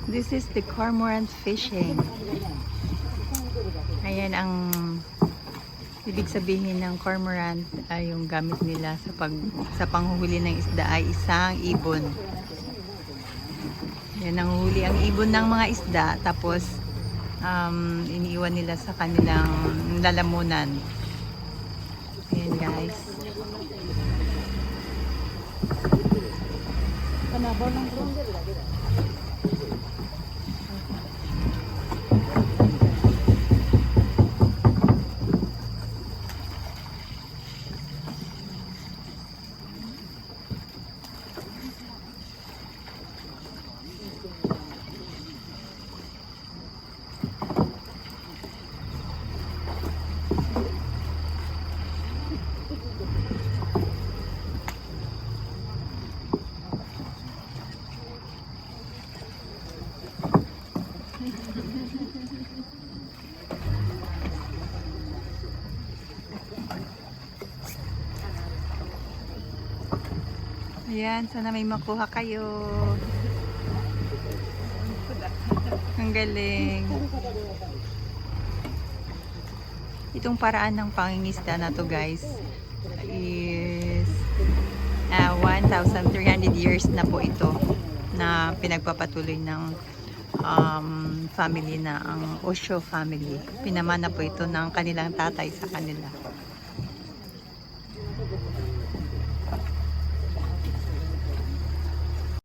This is the cormorant fishing. Ayan ang ibig sabihin ng cormorant ay yung gamit nila sa panghuhuli ng isda ay isang ibon. Yan ang huli ang ibon ng mga isda, tapos iniiwan nila sa kanilang lalamunan. Ayan guys. Ayan, sana may makuha kayo. Ang galing. Itong paraan ng pangingisda na to guys is 1,300 years na po ito na pinagpapatuloy ng family na ang Osho family. Pinamana po ito ng kanilang tatay sa kanila.